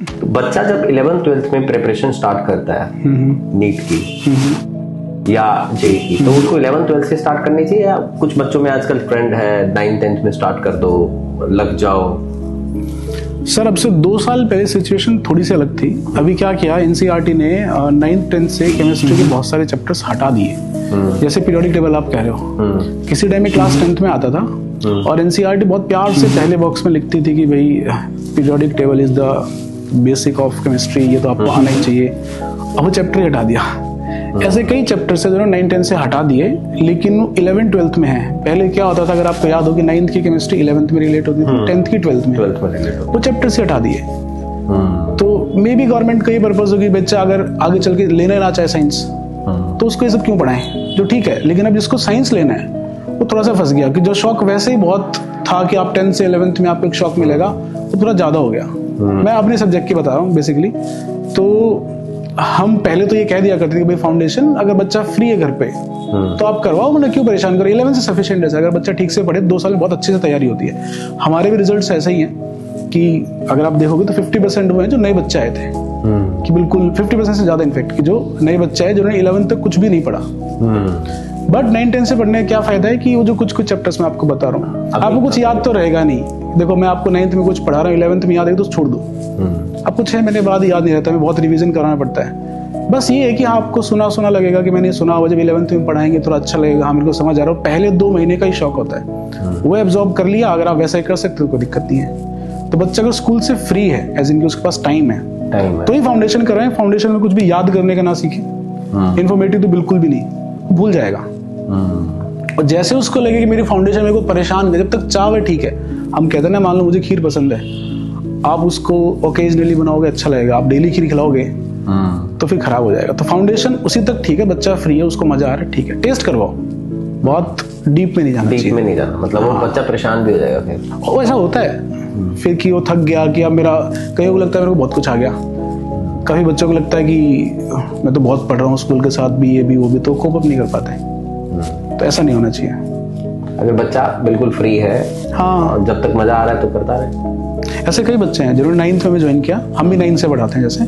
तो बच्चा जब 11th 12th में प्रिपरेशन स्टार्ट करता है नीट की या जेई की, तो उसको 11th 12th से स्टार्ट करनी चाहिए, या कुछ बच्चों में आजकल ट्रेंड है 9th 10th में स्टार्ट कर दो, लग जाओ? सर अब से 2 साल पहले सिचुएशन थोड़ी सी अलग थी। अभी क्या किया, एनसीईआरटी ने 9th 10th से केमिस्ट्री के बहुत सारे चैप्टर्स हटा दिए। जैसे पीरियोडिक टेबल आप कह रहे हो, किसी टाइम में क्लास 10th में आता था और एनसीईआरटी बहुत प्यार से पहले बॉक्स में लिखती थी कि भाई periodic table is the basic of chemistry, ये तो आपको आना ही चाहिए। अब वो चैप्टर हटा दिया। ऐसे कई चैप्टर्स है जो 9 10 से हटा दिए, लेकिन वो 11 12th में है। पहले क्या होता था, अगर आपको याद हो कि 9th की केमिस्ट्री 11th में रिलेट होती थी, 10th की 12th में वो चैप्टर से हटा दिए। तो मे बी गवर्नमेंट का ये पर्पज हो कि बच्चा अगर आगे चल के लेना ना चाहे साइंस, तो उसको ये सब क्यों पढ़ाएं, जो ठीक है। लेकिन अब जिसको साइंस लेना है वो थोड़ा सा फंस गया, कि जो शौक वैसे ही बहुत था कि आप 10th से 11th में आपको एक शौक मिलेगा, वो थोड़ा ज्यादा हो गया। मैं अपने सब्जेक्ट की बता रहा हूँ बेसिकली। तो हम पहले तो ये कह दिया करते थे कि भाई फाउंडेशन अगर बच्चा फ्री है घर पे तो आप करवाओ, उन्हें क्यों परेशान करो। 11 से सफिशिएंट है। अगर बच्चा ठीक से पढ़े 2 साल में बहुत अच्छे से तैयारी होती है। हमारे भी रिजल्ट्स ऐसे ही हैं कि अगर आप देखोगे तो 50% हुए हैं जो नए बच्चे आए थे, कि बिल्कुल 50% से ज्यादा इनफेक्ट कि जो नए बच्चे आए जिन्होंने 11 तक कुछ भी नहीं पढ़ा। बट 9 10 से पढ़ने का क्या फायदा है कि वो जो कुछ चैप्टर्स मैं आपको बता रहा हूँ, आपको कुछ याद तो रहेगा नहीं। देखो मैं आपको 9th में कुछ पढ़ा रहा हूँ, 11th में याद है तो छोड़ दो। अब कुछ 6 महीने बाद याद नहीं रहता, मैं बहुत रिवीजन कराना पड़ता है। बस ये है कि आपको सुना सुना लगेगा कि मैंने सुना हुआ, जब 11th में पढ़ाएंगे थोड़ा अच्छा लगेगा, हाँ मेरे को समझ आ रहा हो। पहले 2 महीने का ही शौक होता है, वो एब्जॉर्ब कर लिया। अगर आप वैसा ही कर सकते हो कोई दिक्कत नहीं है। तो बच्चा अगर स्कूल से फ्री है, एज इन कि उसके पास टाइम है, तो ही फाउंडेशन कर रहे हैं। फाउंडेशन में कुछ भी याद करने का ना सीखे, इन्फॉर्मेटिव तो बिल्कुल भी नहीं, भूल जाएगा। और जैसे उसको लगे कि मेरी फाउंडेशन मेरे को परेशान है, जब तक चाव है ठीक है। हम कहते हैं ना, मान लो मुझे खीर पसंद है, आप उसको ओकेजनली बनाओगे अच्छा लगेगा, आप डेली खीर खिलाओगे तो फिर खराब हो जाएगा। तो फाउंडेशन उसी तक ठीक है, बच्चा फ्री है, उसको मजा आ रहा है, ठीक है, टेस्ट करवाओ, बहुत डीप में नहीं जाना चाहिए। डीप में नहीं जाना, मतलब वो बच्चा परेशान भी हो जाएगा फिर। और ऐसा होता है फिर कि वो थक गया, कि अब मेरा, कईयों को लगता है मेरे को बहुत कुछ आ गया। काफी बच्चों को लगता है कि मैं तो बहुत पढ़ रहा हूँ स्कूल के साथ भी, ये भी वो भी, तो कोप अप नहीं कर पाते। तो ऐसा नहीं होना चाहिए। अगर बच्चा बिल्कुल फ्री है, हाँ, जब तक मजा आ रहा है तो करता रहे। ऐसे कई बच्चे हैं जिन्होंने 9th में ज्वाइन किया, हम भी 9th से पढ़ाते हैं जैसे,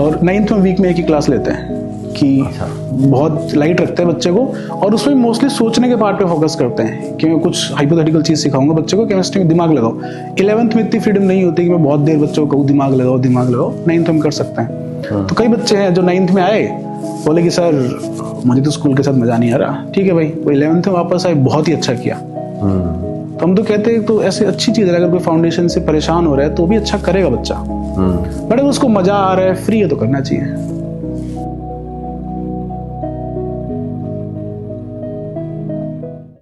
और 9th में वीक में एक ही क्लास लेते हैं, कि बहुत लाइट रखते हैं बच्चे को, और उसमें मोस्टली सोचने के पार्ट पे फोकस करते हैं कि मैं कुछ हाइपोथेटिकल चीज सिखाऊंगा बच्चे को, केमिस्ट्री में दिमाग लगाओ। 11th में इतनी फ्रीडम नहीं होती कि मैं बहुत देर बच्चों को कहूँ दिमाग लगाओ दिमाग लगाओ। 9th में कर सकते हैं। तो कई बच्चे हैं जो 9th में आए, बोले कि सर मुझे तो स्कूल के साथ मजा नहीं आ रहा। ठीक है भाई, वो 11th में वापस आए, बहुत ही अच्छा किया। तो हम तो कहते हैं तो ऐसे अच्छी चीज है, अगर कोई फाउंडेशन से परेशान हो रहा है तो भी अच्छा करेगा बच्चा। बट अगर उसको मजा आ रहा है, फ्री है, तो करना चाहिए।